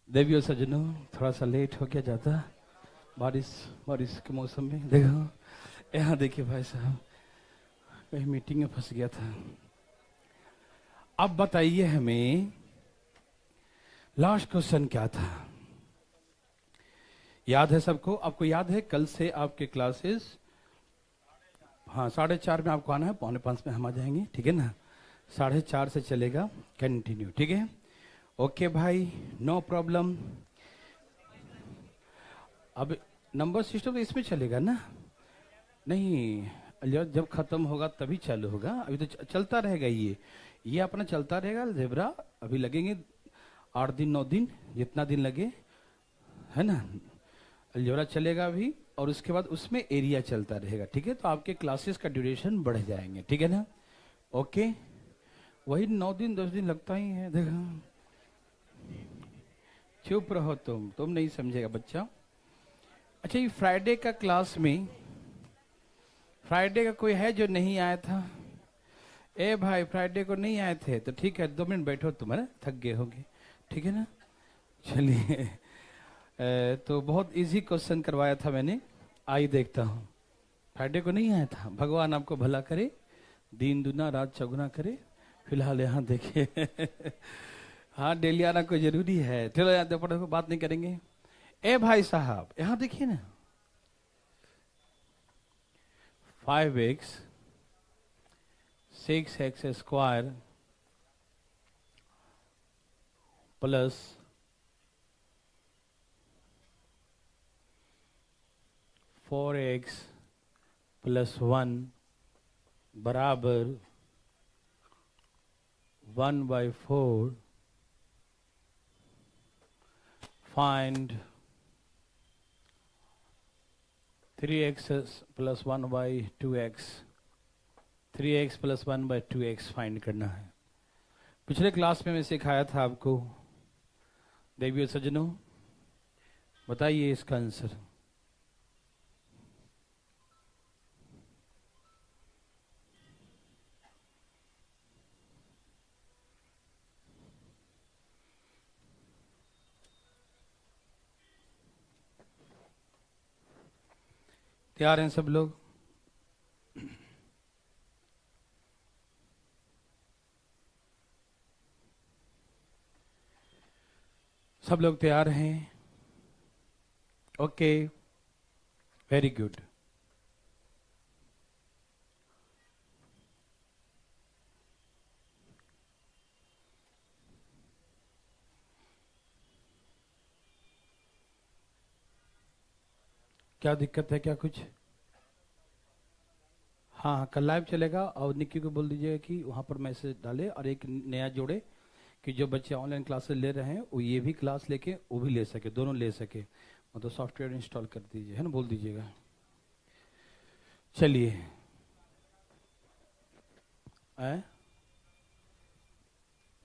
देवियों सज्जनों, थोड़ा सा लेट हो गया जाता बारिश बारिश के मौसम में। देखो यहाँ देखिए भाई साहब, कहीं मीटिंग में फंस गया था। अब बताइए हमें लास्ट क्वेश्चन क्या था? याद है सबको? आपको याद है कल से आपके क्लासेस? हाँ, 4:30 में आपको आना है, 4:45 में हम आ जाएंगे, ठीक है ना? 4:30 से चलेगा कंटिन्यू, ठीक है? ओके भाई, नो प्रॉब्लम। अब नंबर सिस्टम तो इसमें चलेगा ना? नहीं, जब खत्म होगा तभी चालू होगा। अभी तो चलता रहेगा, ये अपना चलता रहेगा ज़ेब्रा। अभी लगेंगे 8 दिन 9 दिन, जितना दिन लगे, है ना? अलजेब्रा चलेगा अभी, और उसके बाद उसमें एरिया चलता रहेगा, ठीक है? तो आपके क्लासेस का ड्यूरेशन बढ़ जाएंगे, ठीक है ना? ओके, वही 9 दिन 10 दिन लगता ही है। देखो, चुप रहो, तुम नहीं समझेगा बच्चा। अच्छा, ये फ्राइडे का क्लास में, फ्राइडे का कोई है जो नहीं आया था? ए भाई, फ्राइडे को नहीं आए थे तो ठीक है, 2 मिनट बैठो, तुम्हारे थक गए होगे, ठीक है ना? चलिए, तो बहुत इजी क्वेश्चन करवाया था मैंने, आई देखता हूँ। फ्राइडे को नहीं आया था। भगवान आपको भला करे, दिन दुना रात चौगुना करे। फिलहाल यहाँ देखिए हाँ, डेली आना कोई जरूरी है। चलो यहाँ देखो, बात नहीं करेंगे। ए भाई साहब, यहाँ देखिए ना, 5x 6x square plus 4x plus 1 बराबर 1/4। Find 3x plus 1/2x। 3x plus 1/2x find करना है। पिछले क्लास में मैं सिखाया था आपको। देवियों सज्जनों, बताइए इसका आंसर। तैयार हैं सब लोग? सब लोग तैयार हैं? Okay, very good. क्या दिक्कत है? क्या कुछ? हाँ, कल लाइव चलेगा, और निक्की को बोल दीजिएगा कि वहाँ पर मैसेज डाले और एक नया जोड़े कि जो बच्चे ऑनलाइन क्लासेस ले रहे हैं वो ये भी क्लास लेके वो भी ले सके, दोनों ले सके। मतलब सॉफ्टवेयर इंस्टॉल कर दीजिए, है ना? बोल दीजिएगा। चलिए,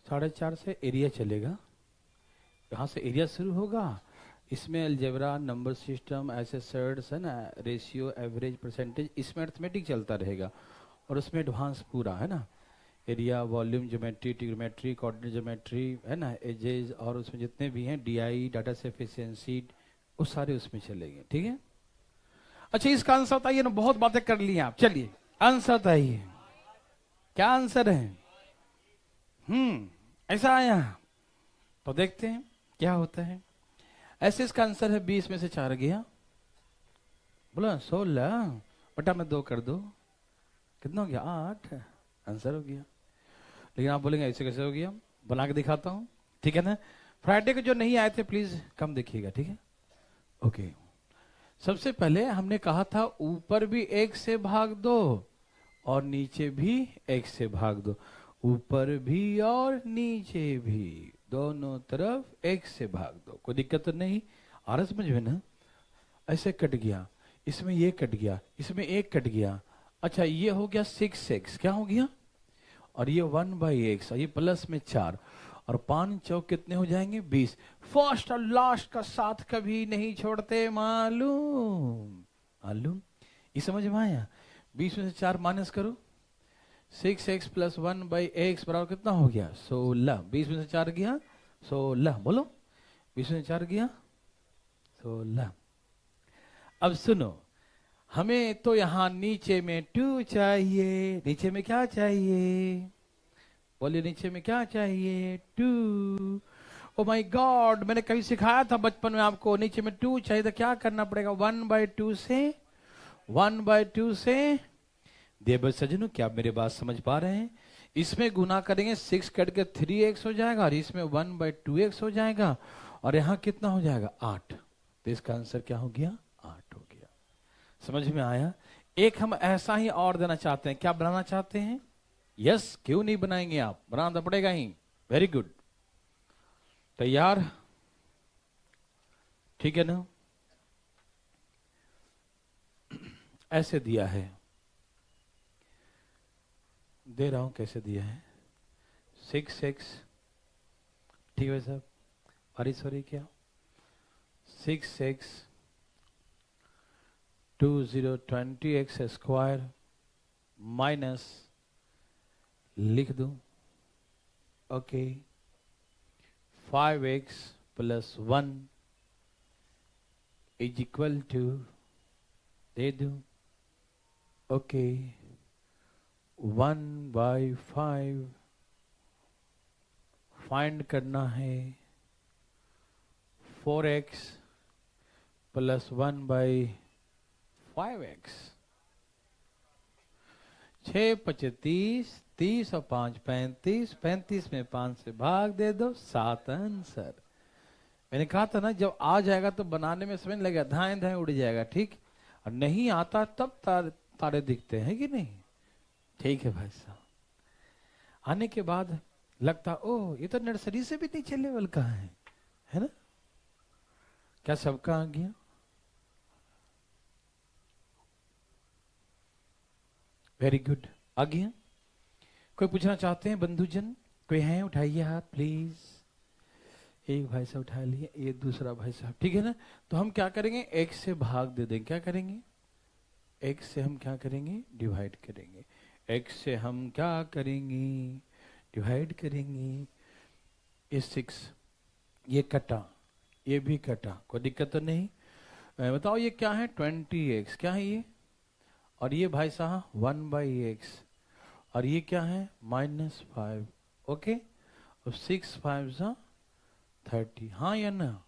4:30 से एरिया चलेगा। यहाँ से एरिया शुरू होगा। इसमें अलजेब्रा, नंबर सिस्टम, ऐसे सर्ट्स, है ना, रेशियो, एवरेज, परसेंटेज, इसमें अर्थमेटिक चलता रहेगा। और उसमें एडवांस पूरा, है ना, area, volume, geometry, trigonometry, coordinate geometry, है ना, एजेस, और उसमें जितने भी हैं डीआई, डाटा से एफिशिएंसी, वो सारे उसमें चलेंगे, ठीक है? अच्छा, इसका आंसर बताइए ना। बहुत बातें कर ली आप, चलिए आंसर बताइए। क्या आंसर है? ऐसा आया तो देखते हैं क्या होता है। ऐसे इसका आंसर है 20 में से 4 गया, बोला 16 बटा में 2 कर दो, कितना हो गया? 8। आंसर हो गया। लेकिन आप बोलेंगे ऐसे कैसे हो गया? बना के दिखाता हूं, ठीक है ना? फ्राइडे को जो नहीं आए थे प्लीज कम देखिएगा, ठीक है? ओके, सबसे पहले हमने कहा था ऊपर भी 1 से भाग दो और नीचे भी 1 से भाग दो। ऊपर भी और नीचे भी, दोनों तरफ 1 से भाग दो। कोई दिक्कत तो नहीं? आ रहा समझ में ना? ऐसे कट गया, इसमें ये कट गया, इसमें 1 कट गया। अच्छा, ये हो गया 6x, क्या हो गया? और ये 1/x, ये प्लस में 4, और 5 चौक कितने हो जाएंगे? 20। फर्स्ट और लास्ट का साथ कभी नहीं छोड़ते, मालूम? मालूम? ये समझ में आया? 20 में से 4 माइनस करो, 6x प्लस 1/x बराबर कितना हो गया? 16। 20 में से 4 गया 16, बोलो 20 में 4 गया 16। अब सुनो, हमें तो यहां नीचे में 2 चाहिए। नीचे में क्या चाहिए? बोलिए, नीचे में क्या चाहिए? 2। ओ माय गॉड, मैंने कभी सिखाया था बचपन में आपको, नीचे में 2 चाहिए तो क्या करना पड़ेगा? 1/2 से 1/2 से देव सजनों, क्या आप मेरे बात समझ पा रहे हैं? इसमें गुना करेंगे 6 कट के 3x हो जाएगा, और इसमें 1/2x हो जाएगा, और यहां कितना हो जाएगा? 8। तो इसका आंसर क्या हो गया? 8 हो गया। समझ में आया? एक हम ऐसा ही और देना चाहते हैं। क्या बनाना चाहते हैं? यस, क्यों नहीं बनाएंगे? आप बनाना तो पड़ेगा ही। वेरी गुड, तैयार? ठीक है ना? ऐसे दिया है, दे रहा हूं कैसे दिया है। 6x, ठीक है साहब, सॉरी क्या? 6x 20 स्क्वायर माइनस, लिख दूं, okay, 5x plus 1 is equal to, दे दूं, ओके, 1/5 फाइंड करना है। 4x प्लस 1/5x, 6 25 30 और 5 35, 35 में 5 से भाग दे दो, 7 आंसर। मैंने कहा था ना, जब आ जाएगा तो बनाने में समय नहीं लगेगा, धाएं धाएं उड़ जाएगा, ठीक? और नहीं आता तब तारे दिखते हैं कि नहीं? ठीक है भाई साहब। आने के बाद लगता, ओ ये तो नर्सरी से भी नीचे लेवल का है ना? क्या सबका आ गया? वेरी गुड, आ गया। कोई पूछना चाहते हैं बंधुजन? कोई है? उठाइए हाथ प्लीज। एक भाई साहब उठा लिए, ये दूसरा भाई साहब, ठीक है ना? तो हम क्या करेंगे? x से भाग दे देंगे। क्या करेंगे? x से हम क्या करेंगे? डिवाइड करेंगे। x से हम क्या करेंगे? डिवाइड करेंगे। ये 6, ये कटा, ये भी कटा, कोई दिक्कत तो नहीं? बताओ ये क्या है? 20x, क्या है ये? और ये भाई साहब 1/x, और ये क्या है? -5, ओके। और 6 5 30, हाँ या ना?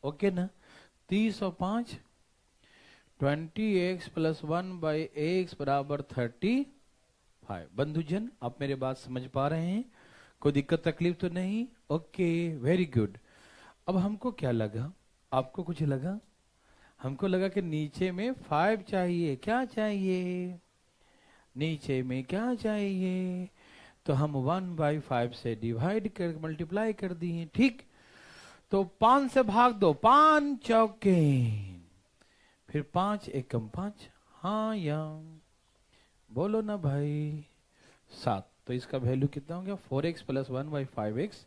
ओके ना? 30 और 5 20x प्लस 1/x बराबर 35। बंधुजन, आप मेरे बात समझ पा रहे हैं? कोई दिक्कत तकलीफ तो नहीं? Okay, very good. अब हमको क्या लगा? आपको कुछ लगा? हमको लगा कि नीचे में 5 चाहिए। क्या चाहिए? नीचे में क्या चाहिए? तो हम 1/5 से डिवाइड कर मल्टीप्लाई कर दिए, ठीक? तो 5 से भाग दो, 5 चौके, फिर 5 एकम 5, हाँ या बोलो ना भाई? 7। तो इसका वैल्यू कितना हो गया? 4x plus 1/5x।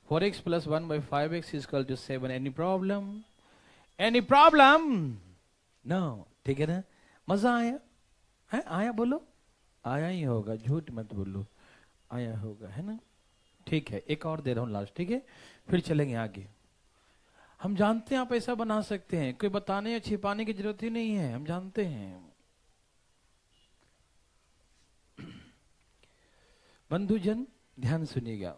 4x plus 1/5x is equal to 7। Any problem? Any problem? No, ठीक है ना? मजा आया है? आया बोलो, आया ही होगा, झूठ मत बोलो, आया होगा, है ना? ठीक है, एक और दे रहा हूं लास्ट, ठीक है? फिर चलेंगे आगे। हम जानते हैं आप ऐसा बना सकते हैं, कोई बताने या छिपाने की जरूरत ही नहीं है, हम जानते हैं। बंधुजन ध्यान सुनिएगा।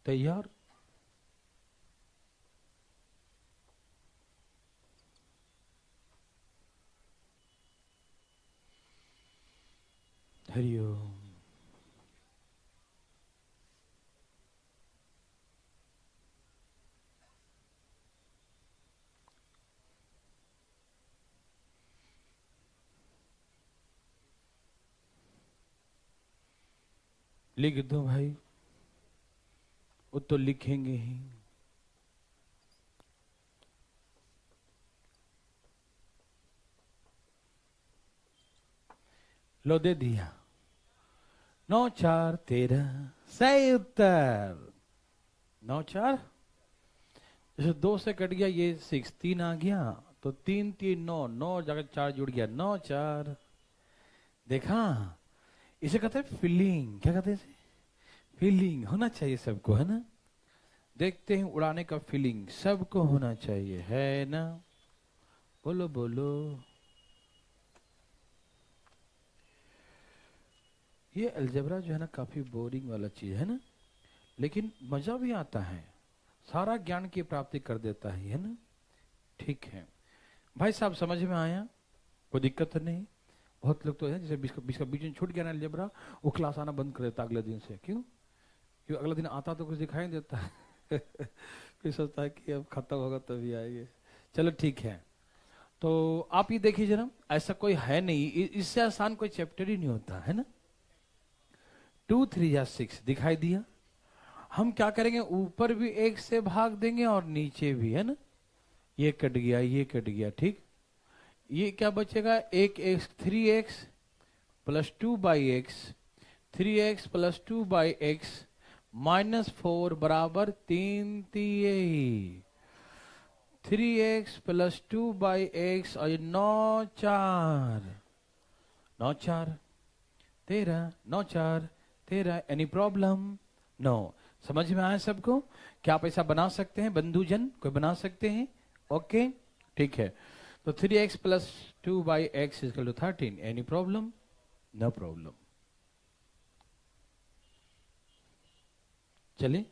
तैयार? हरिओम। लिख दो भाई, वो तो लिखेंगे ही। लो दे दिया, 9 4 13, सही उत्तर 9 4। जैसे 2 से कट गया ये 6, 3 आ गया, तो 3 3 9, 9 जगह 4 जुड़ गया, 9 4। देखा? इसे कहते हैं फिलिंग। क्या कहते हैं इसे? फीलिंग होना चाहिए सबको, है ना। देखते हैं उड़ाने का फीलिंग सबको होना चाहिए, है ना। बोलो बोलो। ये अलजेब्रा जो है ना काफी बोरिंग वाला चीज है ना, लेकिन मजा भी आता है, सारा ज्ञान की प्राप्ति कर देता है ना। ठीक है भाई साहब, समझ में आया? कोई दिक्कत तो नहीं? बहुत लोग तो है जैसे बीच का बीच में छूट गया ना अलजेब्रा, वो क्लास आना बंद कर देता अगले दिन से। क्यों? क्यों? अगला दिन आता तो कुछ दिखाई नहीं देता है फिर सोचता है कि अब खत्म होगा तभी आएंगे। चलो ठीक है, तो आप ये देखिए जरा, ऐसा कोई है नहीं, इससे आसान कोई चैप्टर ही नहीं होता है ना। 2 3 या 6 दिखाई दिया। हम क्या करेंगे, ऊपर भी एक से भाग देंगे और नीचे भी, है ना। ये कट गया, ये कट गया, ठीक। ये क्या बचेगा, एक x, 3x plus 2/x, 3x plus 2/x -4 बराबर 3 3x प्लस 2/x और ये 9 4 9 4 13 एनी प्रॉब्लम? नो। समझ में आया सबको? क्या आप ऐसा बना सकते हैं बंधुजन? कोई बना सकते हैं? ओके ठीक है। तो 3x plus 2/x is equal to 13, any problem? No problem. चलिए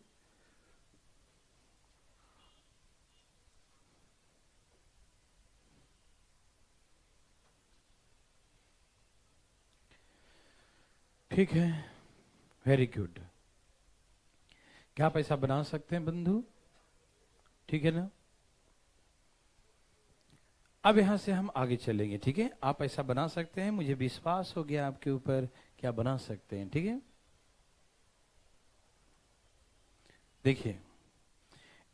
ठीक है, वेरी गुड। क्या आप ऐसा बना सकते हैं बंधु? ठीक है ना। अब यहां से हम आगे चलेंगे, ठीक है। आप ऐसा बना सकते हैं, मुझे विश्वास हो गया आपके ऊपर, क्या बना सकते हैं, ठीक है। देखिए,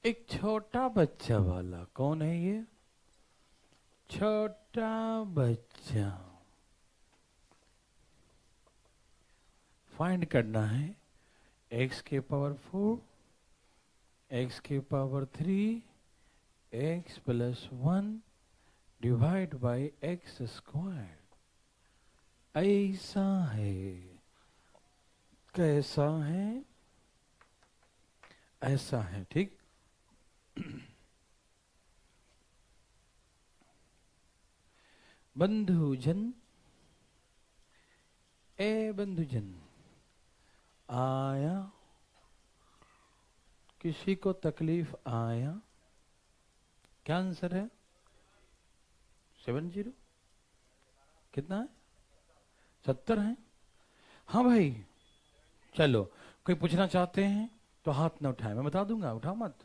एक छोटा बच्चा वाला, कौन है ये? छोटा बच्चा। फाइंड करना है x के पावर 4, x के power 3, x plus 1 divide by x square. ऐसा है, कैसा है? ऐसा है, ठीक। बंधुजन, ए बंधुजन, आया किसी को तकलीफ आया? क्या आंसर है? 70? कितना है? 70 है? हाँ भाई, चलो कोई पूछना चाहते हैं तो हाथ ना उठाए, मैं बता दूंगा, उठाओ मत।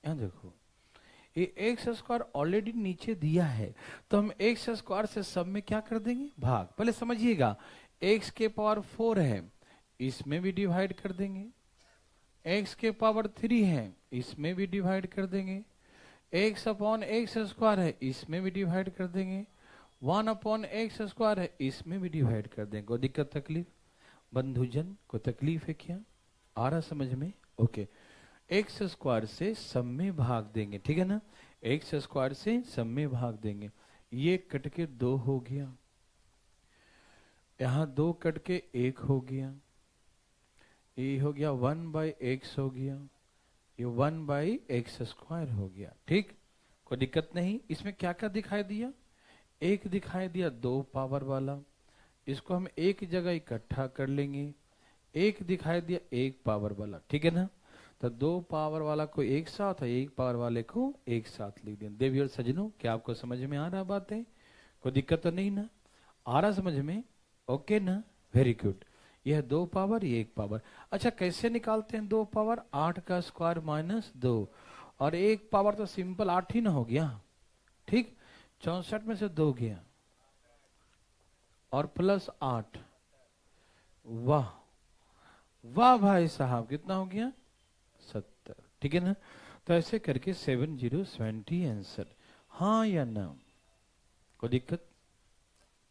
यहाँ देखो, ये एक्स स्क्वायर ऑलरेडी नीचे दिया है, तो हम एक्स स्क्वायर से सब में क्या कर देंगे, भाग। पहले समझिएगा, एक्स के पावर 4 है, इसमें भी डिवाइड कर देंगे। एक्स के पावर 3 है, इसमें भी डिवाइड कर देंगे। एक्स अपॉन एक्स स्क्वायर है, इसमें भी डिवाइड कर देंगे। 1 अपॉन एक्स स्क्वायर है, इसमें भी डिवाइड कर देंगे। कोई दिक्कत तकलीफ बंधुजन? कोई तकलीफ है क्या? आ रहा समझ में? ओके। एक्स स्क्वायर से सब में भाग देंगे, ठीक है ना। एक्स स्क्वायर से सब में भाग देंगे। ये कट के 2 हो गया, यहां 2 कट के 1 हो गया, ये हो गया 1/x हो गया, ये 1/x स्क्वायर हो गया, ठीक। कोई दिक्कत नहीं। इसमें क्या क्या दिखाई दिया? एक दिखाई दिया 2 पावर वाला, इसको हम एक जगह इकट्ठा कर लेंगे। एक दिखाई दिया 1 पावर वाला, ठीक है ना। तो 2 पावर वाला को एक साथ और 1 पावर वाले को एक साथ लिख दें। देवी और सजनों, क्या आपको समझ में आ रहा बातें? कोई दिक्कत तो नहीं ना? आ रहा समझ में? ओके ना, वेरी गुड। यह 2 पावर, ये 1 पावर। अच्छा, कैसे निकालते हैं 2 पावर? 8 का स्क्वायर -2, और 1 पावर तो सिंपल 8 ही ना हो गया, ठीक। 64 में से 2 गया और प्लस 8। वाह वाह भाई साहब, कितना हो गया? 70, ठीक है ना। तो ऐसे करके 7070 आंसर, हाँ या ना? कोई दिक्कत?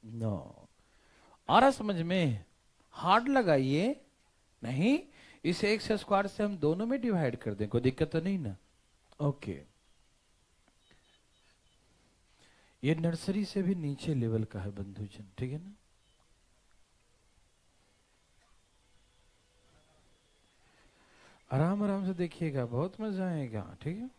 नो। आ रहा समझ में? हार्ड लगाइए नहीं, इस एक्स स्क्वायर से हम दोनों में डिवाइड कर दें, कोई दिक्कत तो नहीं ना? ओके। ये नर्सरी से भी नीचे लेवल का है बंधुजन, ठीक है ना। आराम आराम से देखिएगा, बहुत मजा आएगा। ठीक है,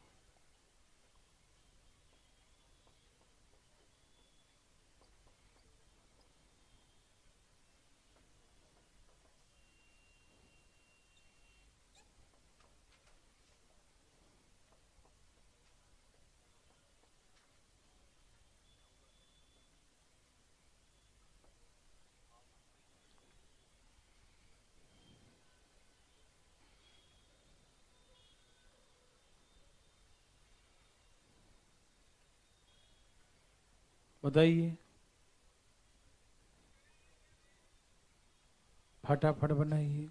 बताइए, फटाफट बनाइए।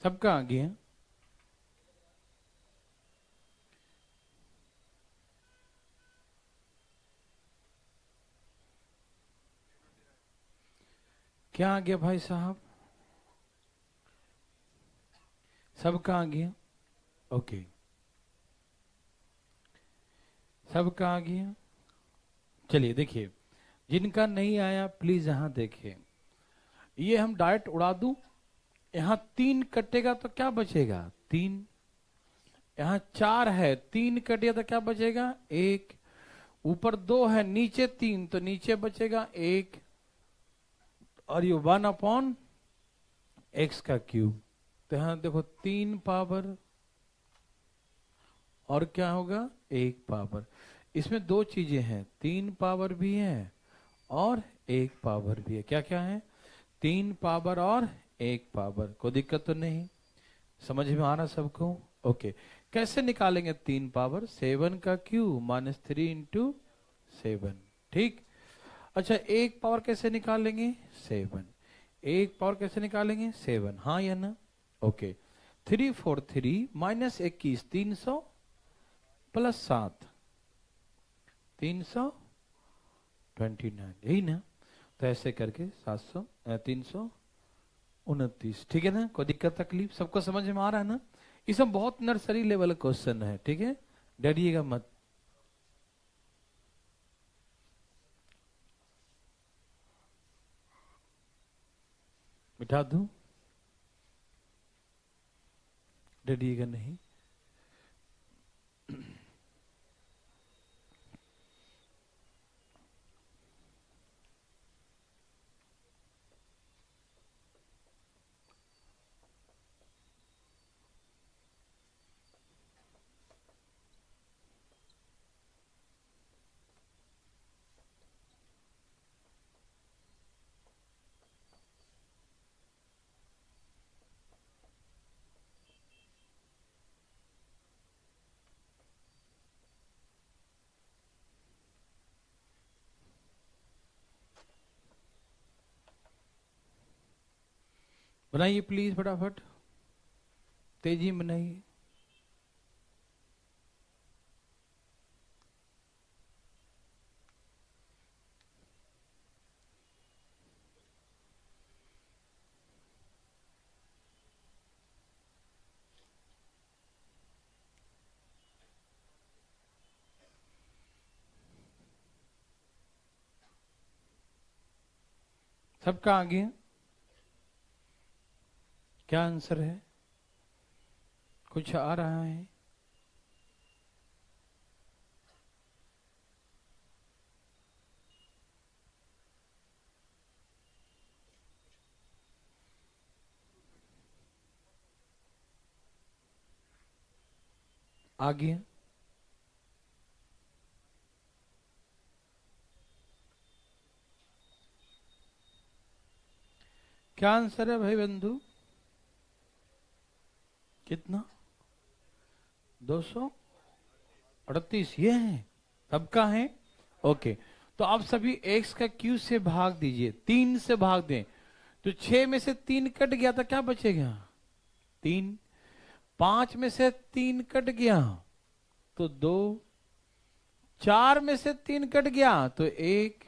सबका आगे है। क्या आ गया भाई साहब? सबका आ गया। ओके, सबका आ गया। चलिए देखिए, जिनका नहीं आया प्लीज यहां देखिए। ये हम डायरेक्ट उड़ा दूं, यहां 3 कटेगा तो क्या बचेगा? 3। यहां 4 है, 3 कटेगा तो क्या बचेगा? 1। ऊपर 2 है, नीचे 3, तो नीचे बचेगा 1। और ये 1/x का क्यूब। तो यहां देखो 3 पावर और क्या होगा? 1 पावर। इसमें 2 चीजें हैं, 3 पावर भी है और 1 पावर भी है। क्या क्या है? 3 पावर और 1 पावर। कोई दिक्कत तो नहीं? समझ में आ रहा सबको? ओके, कैसे निकालेंगे 3 पावर? 7 का क्यूब माइनस 3 इंटू 7। ठीक। अच्छा, 1 पावर कैसे निकालेंगे? 7। 1 पावर कैसे निकालेंगे? 7। हाँ या ना? ओके, 343 माइनस 21 300 प्लस 7 329, यही ना? तो ऐसे करके 700 329। ठीक है ना? कोई दिक्कत तकलीफ? सबको समझ में आ रहा है ना? ये सब बहुत नर्सरी लेवल क्वेश्चन है। ठीक है, डरिएगा मत। मिटा दूं? डरिएगा नहीं। बनाइए प्लीज फटाफट, तेजी में बनाइए। सबका आगे क्या आंसर है? कुछ आ रहा है? आगे क्या आंसर है भाई बंधु? कितना? 238 ये है, सबका है। ओके, तो आप सभी x का q से भाग दीजिए, 3 से भाग दें तो 6 में से 3 कट गया तो क्या बचेगा? 3। 5 में से 3 कट गया तो 2। 4 में से 3 कट गया तो 1।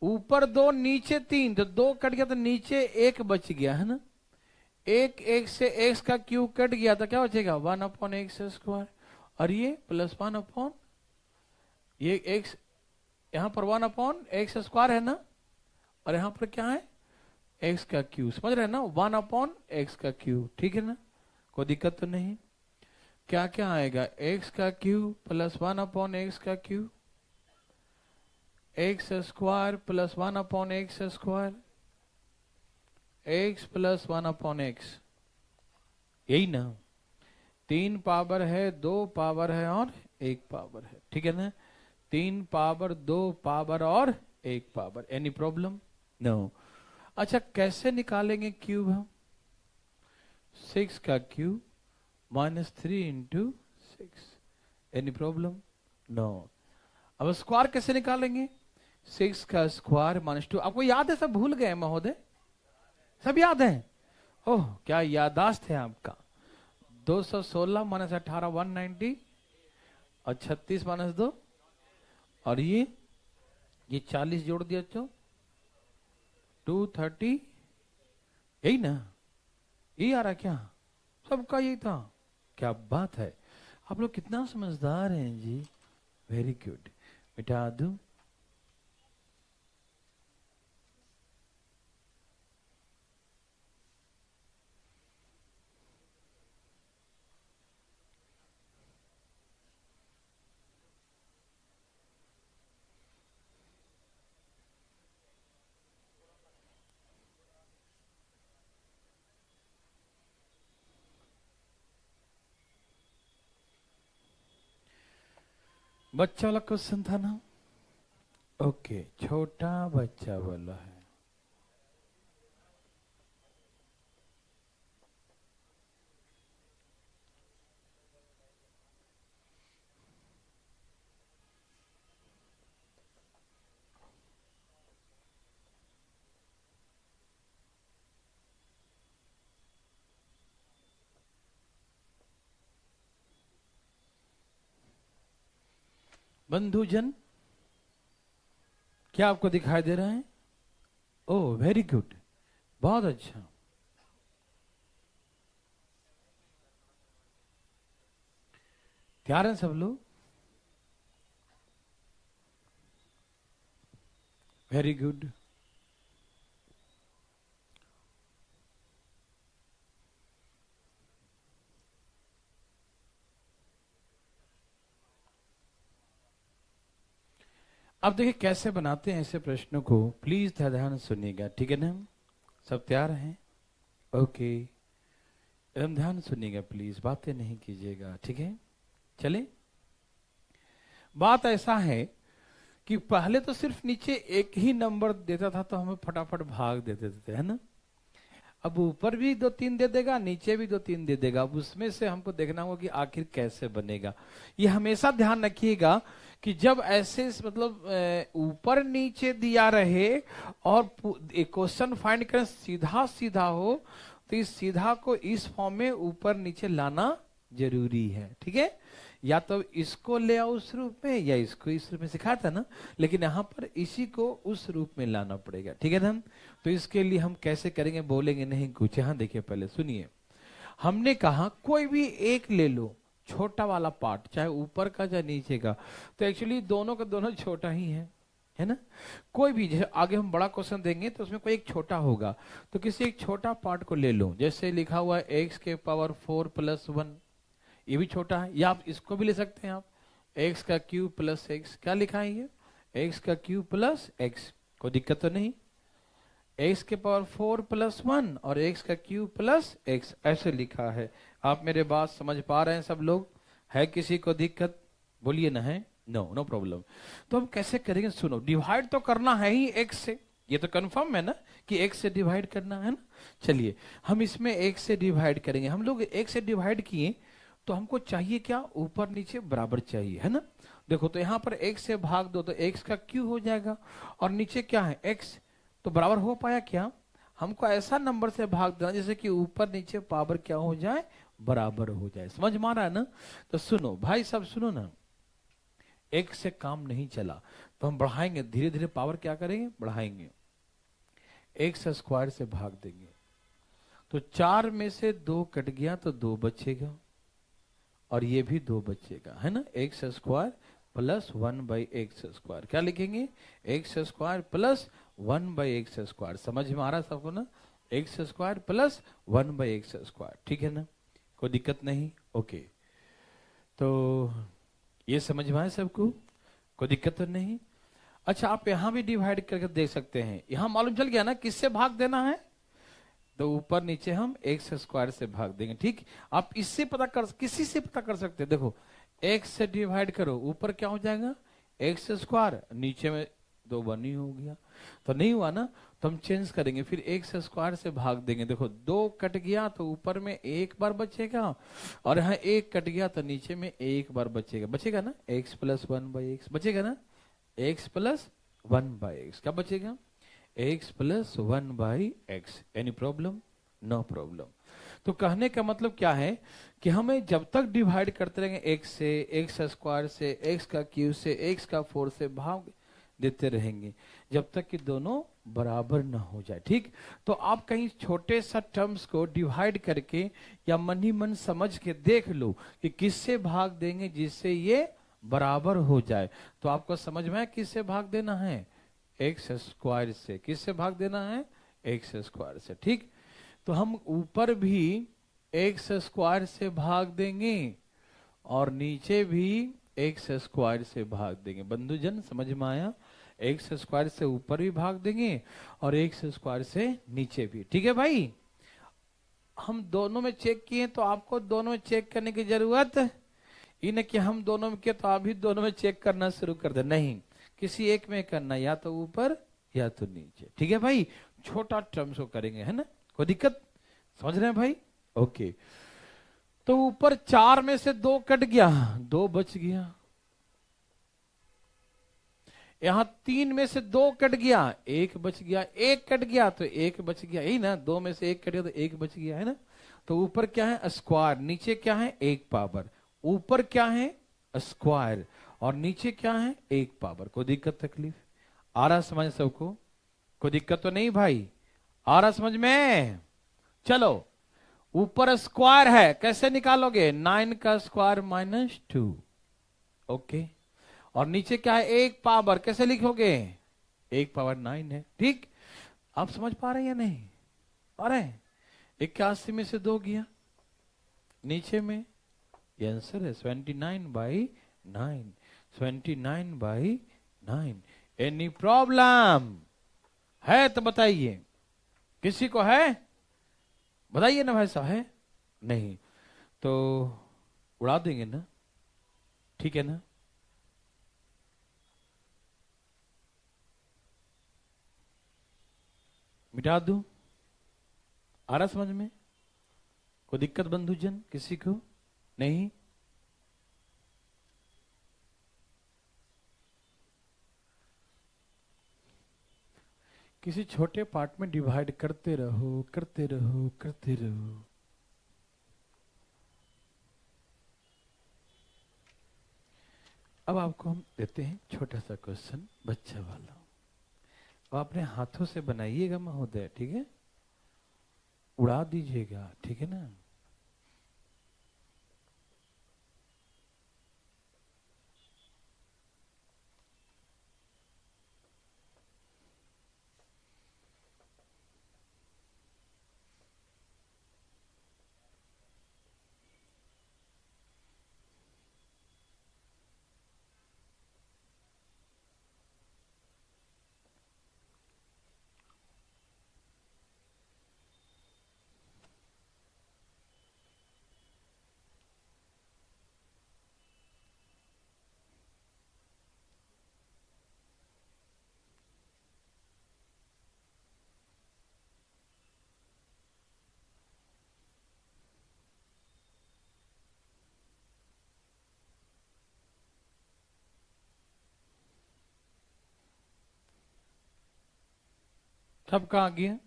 ऊपर 2 नीचे 3, तो 2 कट गया तो नीचे 1 बच गया है ना? 1 1 से x का क्यूब कट गया तो क्या बचेगा? 1/x²। और ये +1 ये एक्स, यहां पर 1/x² है ना, और यहां पर क्या है, x का क्यू, समझ रहे हैं ना, 1/x³, ठीक है ना, कोई दिक्कत तो नहीं। क्या क्या आएगा, x का Q plus 1/x², x² plus 1/x², x plus 1/x, यही ना, 3 पावर है, 2 पावर है और 1 पावर है, ठीक है ना, 3 पावर, 2 पावर और 1 पावर, एनी प्रॉब्लम? नो। अच्छा, कैसे निकालेंगे क्यूब हम, 6 का क्यूब -3 × 6, एनी प्रॉब्लम? नो। अब स्क्वायर कैसे निकालेंगे, 6 का स्क्वायर -2, आपको याद है, सब भूल गए महोदय, सब याद है? ओह क्या यादाश्त है आपका। 216 - 18 190, और 36 - 2, और ये 40 जोड़ दिया तो 230, यही ना, यही आ रहा क्या, सबका यही था, क्या बात है, आप लोग कितना समझदार हैं जी, वेरी गुड। मिटा दूं, बच्चा वाला क्वेश्चन था ना, ओके, छोटा बच्चा वाला है। बंधुजन, क्या आपको दिखाई दे रहा है? ओह वेरी गुड, बहुत अच्छा। तैयार हैं सब लोग? Very good. अब देखिए कैसे बनाते हैं ऐसे प्रश्नों को, प्लीज ध्यान सुनिएगा, ठीक है ना, सब तैयार हैं? ओके, एकदम ध्यान सुनिएगा प्लीज, बातें नहीं कीजिएगा, ठीक है। चले, बात ऐसा है कि पहले तो सिर्फ नीचे एक ही नंबर देता था तो हमें फटाफट भाग देते थे, है ना, अब ऊपर भी 2 3 दे देगा, नीचे भी 2 3 दे देगा, अब उसमें से हमको देखना होगा कि आखिर कैसे बनेगा। ये हमेशा ध्यान रखिएगा कि जब ऐसे मतलब ऊपर नीचे दिया रहे और एक क्वेश्चन फाइंड करें सीधा सीधा हो, तो इस सीधा को इस फॉर्म में ऊपर नीचे लाना जरूरी है, ठीक है, या तो इसको ले आओ उस रूप में या इसको इस रूप में, सिखाया था ना, लेकिन यहाँ पर इसी को उस रूप में लाना पड़ेगा, ठीक है ना। तो इसके लिए हम कैसे करेंगे, बोलेंगे नहीं कुछ, यहाँ देखिए पहले सुनिए, हमने कहा कोई भी एक ले लो, छोटा वाला पार्ट, चाहे ऊपर का चाहे नीचे का, तो एक्चुअली दोनों का दोनों छोटा ही है ना, कोई भी, जैसे आगे हम बड़ा क्वेश्चन देंगे तो उसमें कोई एक छोटा होगा, तो किसी एक छोटा पार्ट को ले लो, जैसे लिखा हुआ है x⁴ + 1, ये भी छोटा है, या आप इसको भी ले सकते हैं, आप x³ + x, क्या लिखा है ये, x³ + x, कोई दिक्कत तो नहीं, x⁴ + 1 और x³ + x, ऐसे लिखा है। आप मेरे बात समझ पा रहे हैं सब लोग, है किसी को दिक्कत, बोलिए ना, है, नो नो प्रॉब्लम। तो हम कैसे करेंगे, सुनो, डिवाइड तो करना है ही x से, ये तो कंफर्म है ना कि x से डिवाइड करना है ना, चलिए हम इसमें x से डिवाइड करेंगे, हम लोग x से डिवाइड किए तो हमको चाहिए क्या, ऊपर नीचे बराबर चाहिए, है ना, देखो तो यहाँ पर x से भाग दो तो x का क्यू हो जाएगा, और नीचे क्या है x, तो बराबर हो पाया क्या, हमको ऐसा नंबर से भाग देना जैसे कि ऊपर नीचे पावर क्या हो जाए, बराबर हो जाए, समझ में आ रहा है ना। तो सुनो भाई सब सुनो ना, एक से काम नहीं चला तो हम बढ़ाएंगे, धीरे धीरे पावर क्या करेंगे, बढ़ाएंगे, x² से भाग देंगे, तो 4 में से 2 कट गया तो 2 बचेगा, और ये भी 2 बचेगा, है ना। X square plus 1/x²। क्या लिखेंगे? X square plus 1/x²। समझ में आ रहा है सबको ना? एक्स स्क्वायर प्लस 1/x², ठीक है ना, कोई दिक्कत नहीं। ओके, तो ये समझ में आया सबको? कोई दिक्कत तो नहीं। अच्छा, आप यहां भी डिवाइड करके देख सकते हैं। यहां मालूम चल गया ना किससे भाग देना है, तो ऊपर नीचे हम एक्स स्क्वायर से भाग देंगे, ठीक। आप इससे पता कर, किसी से पता कर सकते हैं। देखो, एक्स से डिवाइड करो, ऊपर क्या हो जाएगा? एक्स स्क्वायर, नीचे में 2 बनी हो गया, तो नहीं हुआ ना, तो हम चेंज करेंगे, फिर एक्स स्क्वायर से भाग देंगे। देखो 2 कट गया तो ऊपर में 1 बार बचेगा, और यहाँ 1 कट गया तो नीचे में 1 बार बचेगा। बचेगा ना, एक्स प्लस 1/x बचेगा ना, एक्स प्लस 1/x। क्या बचेगा? X plus 1/x। Any problem? No problem. तो कहने का मतलब क्या है कि हमें जब तक डिवाइड करते रहेंगे एक्स से, एक्स स्क्वायर से, एक्स का क्यूब से, एक्स का 4 से भाग देते रहेंगे जब तक कि दोनों बराबर ना हो जाए, ठीक। तो आप कहीं छोटे सा टर्म्स को डिवाइड करके या मन ही मन समझ के देख लो कि किससे भाग देंगे जिससे ये बराबर हो जाए। तो आपको समझ में किससे भाग देना है? एक्स स्क्वायर से। किससे भाग देना है? एक्स स्क्वायर से, ठीक। तो हम ऊपर भी एक्स स्क्वायर से भाग देंगे और नीचे भी एक्स स्क्वायर से भाग देंगे। बंधुजन समझ में आया? एक्स स्क्वायर से ऊपर भी भाग देंगे और एक्स स्क्वायर से नीचे भी, ठीक है भाई। हम दोनों में चेक किए तो आपको दोनों में चेक करने की जरूरत ये नहीं कि हम दोनों में किए तो आप भी दोनों में चेक करना शुरू कर दे, नहीं, किसी एक में करना, या तो ऊपर या तो नीचे, ठीक है भाई। छोटा टर्म्स को करेंगे, है ना, कोई दिक्कत? समझ रहे हैं भाई? ओके, तो ऊपर 4 में से 2 कट गया, 2 बच गया। यहां 3 में से 2 कट गया, 1 बच गया। 1 कट गया तो 1 बच गया, यही ना, 2 में से 1 कट गया तो 1 बच गया, है ना। तो ऊपर क्या है? स्क्वायर। नीचे क्या है? 1 पावर। ऊपर क्या है? स्क्वायर, और नीचे क्या है? 1 पावर। कोई दिक्कत तकलीफ आ रहा समझ सबको? कोई दिक्कत तो नहीं भाई? आ रहा समझ में? चलो, ऊपर स्क्वायर है, कैसे निकालोगे? 9 का स्क्वायर -2, ओके। और नीचे क्या है? 1 पावर, कैसे लिखोगे? 1 पावर 9 है, ठीक। आप समझ पा रहे हैं या नहीं? आ रहे हैं? 81 में से 2 गया नीचे में, ये आंसर है 29/9। 29/9। एनी प्रॉब्लम है तो बताइए, किसी को है? बताइए ना भाई साहब, है? नहीं तो उड़ा देंगे ना, ठीक है ना। मिटा दूं? आ रहा समझ में? कोई दिक्कत बंधुजन किसी को? नहीं? किसी छोटे पार्ट में डिवाइड करते रहो, करते रहो, करते रहो। अब आपको हम देते हैं छोटा सा क्वेश्चन, बच्चा वाला। अब अपने हाथों से बनाइएगा महोदय, ठीक है, उड़ा दीजिएगा, ठीक है ना। सब कहा गया?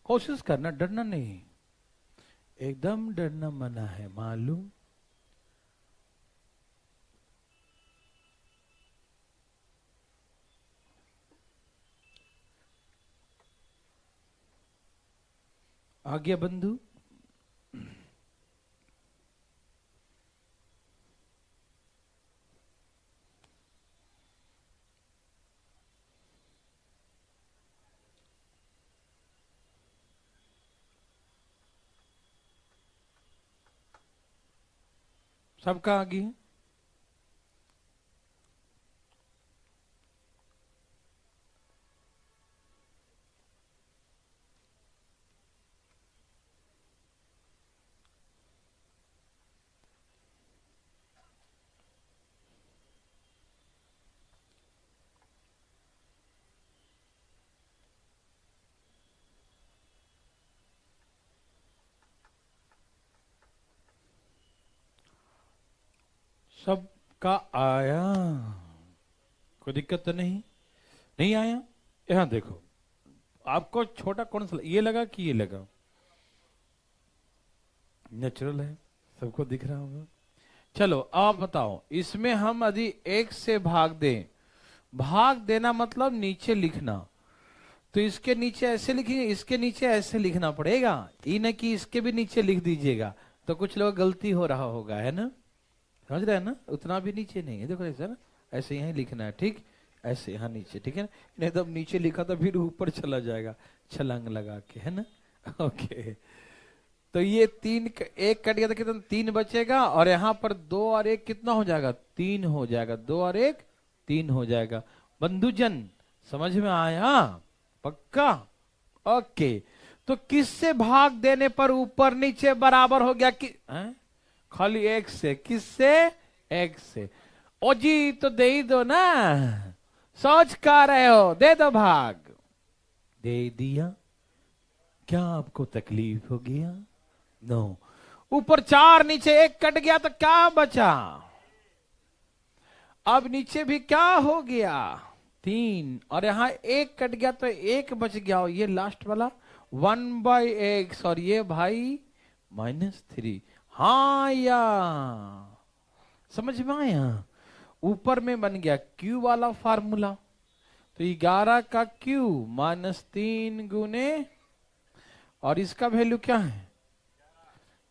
कोशिश करना, डरना नहीं, एकदम डरना मना है, मालूम। आ गया बंधु? सबका आगे है। सबका आया, कोई दिक्कत तो नहीं? नहीं आया? यहां देखो, आपको छोटा कौन सा ये लगा कि ये लगा? नेचुरल है, सबको दिख रहा होगा। चलो आप बताओ, इसमें हम यदि एक से भाग दें, भाग देना मतलब नीचे लिखना, तो इसके नीचे ऐसे लिखेंगे, इसके नीचे ऐसे लिखना पड़ेगा, ये न कि इसके भी नीचे लिख दीजिएगा, तो कुछ लोग गलती हो रहा होगा, है ना? समझ रहे हैं ना? उतना भी नीचे नहीं है, देखो ऐसा ना, ऐसे यहीं लिखना है, ठीक? ऐसे यहाँ नीचे, ठीक है ना? नहीं तो नीचे लिखा तो फिर ऊपर चला जाएगा छलांग लगा के, है ना? ओके, तो ये एक कट गया तो कितना? 3 बचेगा, और यहाँ पर 2 और 1 कितना हो जाएगा? 3 हो जाएगा। 2 और 1 3 हो जाएगा। बंधुजन समझ में आया? पक्का? ओके, तो किससे भाग देने पर ऊपर नीचे बराबर हो गया कि खाली एक से? किससे? एक से। ओ जी, तो दे ही दो ना, सोच का रहे हो, दे दो भाग। दे दिया, क्या आपको तकलीफ हो गया? नो। ऊपर 4, नीचे 1 कट गया तो क्या बचा? अब नीचे भी क्या हो गया? 3, और यहां 1 कट गया तो 1 बच गया, और ये लास्ट वाला 1/x, और ये भाई -3। हाँ या समझ में आया? ऊपर में बन गया Q वाला फार्मूला, तो 11 का Q -3 गुने, और इसका वैल्यू क्या है?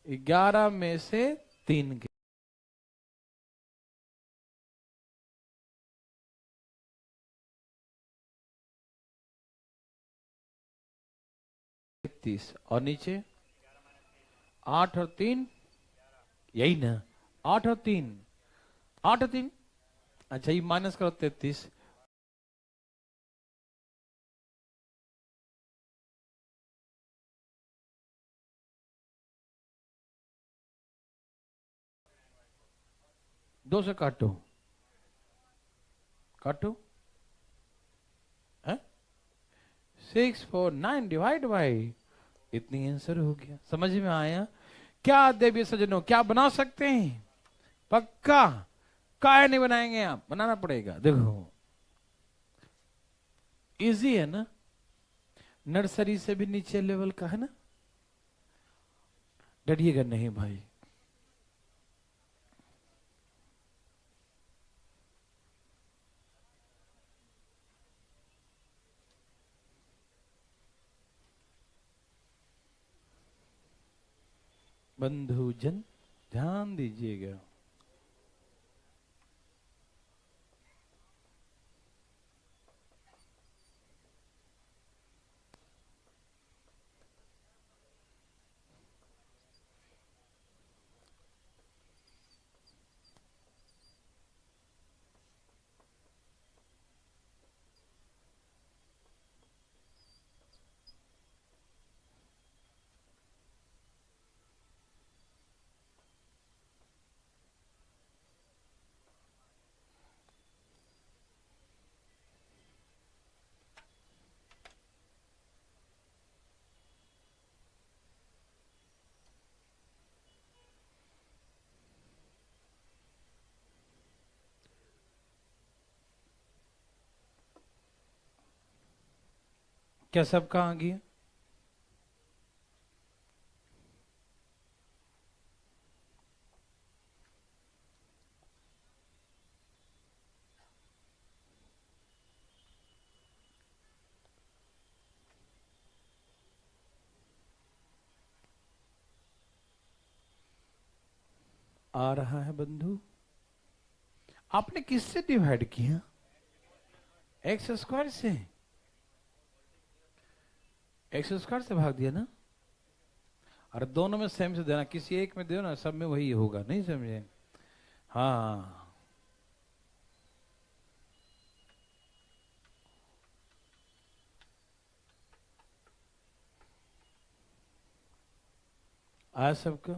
11 में से 3 के 31, और नीचे 8 और 3, यही ना? 8 और 3, 8 और 3, अच्छा ये माइनस करो 33, दो से काटो, काटो, 649 डिवाइड बाई, इतनी आंसर हो गया। समझ में आया? क्या देवी सज्जनों, क्या बना सकते हैं? पक्का? काय नहीं बनाएंगे आप? बनाना पड़ेगा। देखो इजी है ना, नर्सरी से भी नीचे लेवल का है ना? डरिएगा नहीं भाई। बंधुजन ध्यान दीजिएगा, क्या सबका आ गया? आ रहा है बंधु? आपने किससे डिवाइड किया? एक्स स्क्वायर से? एक्स स्क्वायर से भाग दिया ना? अरे दोनों में सेम से देना, किसी एक में दो ना, सब में वही होगा, नहीं समझे? हाँ, आया सबको?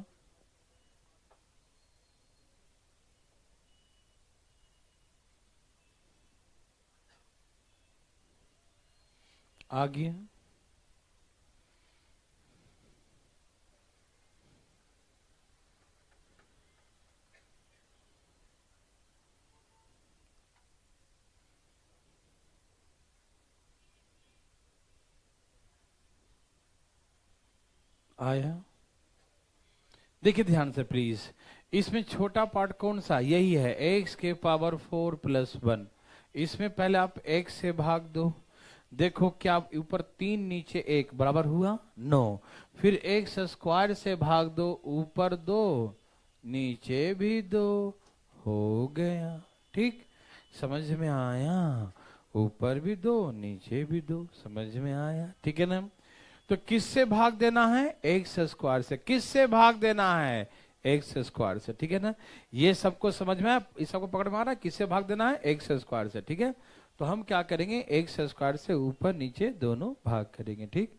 आ गया? आया? देखिए ध्यान से प्लीज, इसमें छोटा पार्ट कौन सा? यही है, एक्स के पावर 4+1। इसमें पहले आप x से भाग दो। देखो क्या ऊपर 3 नीचे 1 बराबर हुआ? नो। फिर एक्स स्क्वायर से भाग दो, ऊपर 2 नीचे भी 2, हो गया। ठीक, समझ में आया? ऊपर भी 2 नीचे भी 2, समझ में आया? ठीक है ना? तो किससे भाग देना है? एक्स स्क्वायर से। किससे भाग देना है? एक्स स्क्वायर से। ठीक है ना? ये सबको समझ में आया? इस सबको पकड़ में आ रहा है? किससे भाग देना है? एक्स स्क्वायर से। ठीक है, तो हम क्या करेंगे? एक्स स्क्वायर से ऊपर नीचे दोनों भाग करेंगे। ठीक,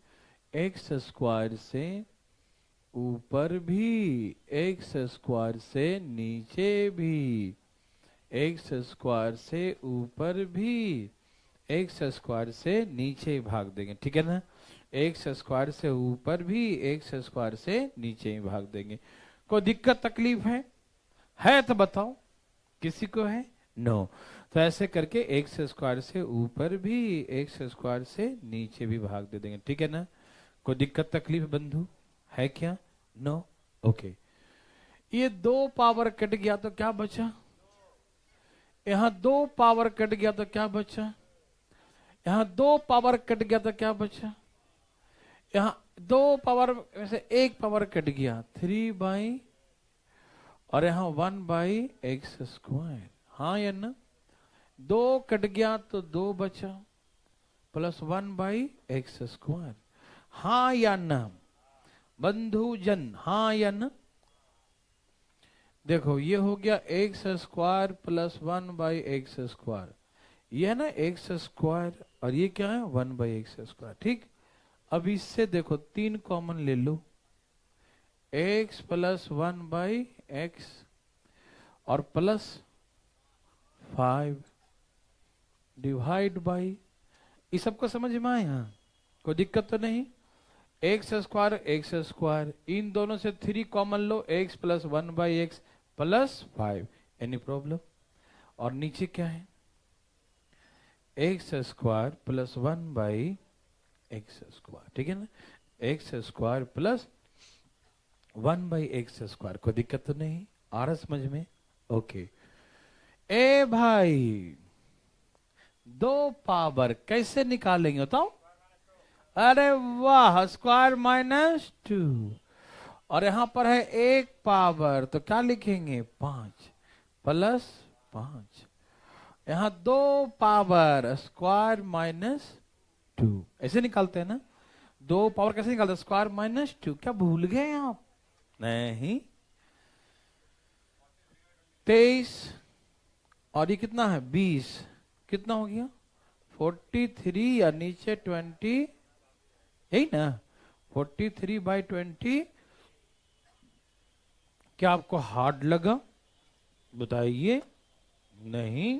एक्स स्क्वायर से ऊपर भी, एक्स स्क्वायर से नीचे भी, एक्स स्क्वायर से ऊपर भी, एक्स स्क्वायर से नीचे भाग देंगे। ठीक है ना? एक्स स्क्वायर से ऊपर भी, एक्स स्क्वायर से नीचे ही भाग देंगे। कोई दिक्कत तकलीफ है तो बताओ, किसी को है? नो। तो ऐसे करके एक्स स्क्वायर से ऊपर भी, एक्स स्क्वायर से नीचे भी भाग दे देंगे। ठीक है ना? कोई दिक्कत तकलीफ बंधु है क्या? नो। ओके। ये 2 पावर कट गया तो क्या बचा? यहां 2 पावर कट गया तो क्या बचा? यहां 2 पावर कट गया तो क्या बचा? यहाँ 2 पावर में से 1 पावर कट गया, 3/, और यहाँ 1/x²। हाँ या ना? 2 कट गया तो 2 बचा, प्लस 1/x²। हाँ या ना बंधुजन? हाँ या ना? देखो ये हो गया x² प्लस 1/x²। ये है ना x², और ये क्या है? 1/x²। ठीक, अब इससे देखो 3 कॉमन ले लो, x प्लस 1/x और प्लस 5 डिवाइड बाई, इस सबको समझ में आया? कोई दिक्कत तो नहीं? x², इन दोनों से 3 कॉमन लो, x plus 1/x plus 5। Any problem? और नीचे क्या है? x² plus 1/x²। ठीक है ना? x² plus 1/x²। कोई दिक्कत तो नहीं? आ रहा समझ में? ओके। ए भाई, 2 पावर कैसे निकालेंगे बताओ? अरे वाह, स्क्वायर -2। और यहां पर है 1 पावर, तो क्या लिखेंगे? 5 प्लस 5। यहां 2 पावर, स्क्वायर -2। ऐसे निकालते हैं ना? 2 पावर कैसे निकालते हैं? स्क्वायर -2। क्या भूल गए आप? नहीं। 23, और ये कितना है? 20। कितना हो गया? 43, या नीचे 20, यही ना? 43/20। क्या आपको हार्ड लगा? बताइए। नहीं?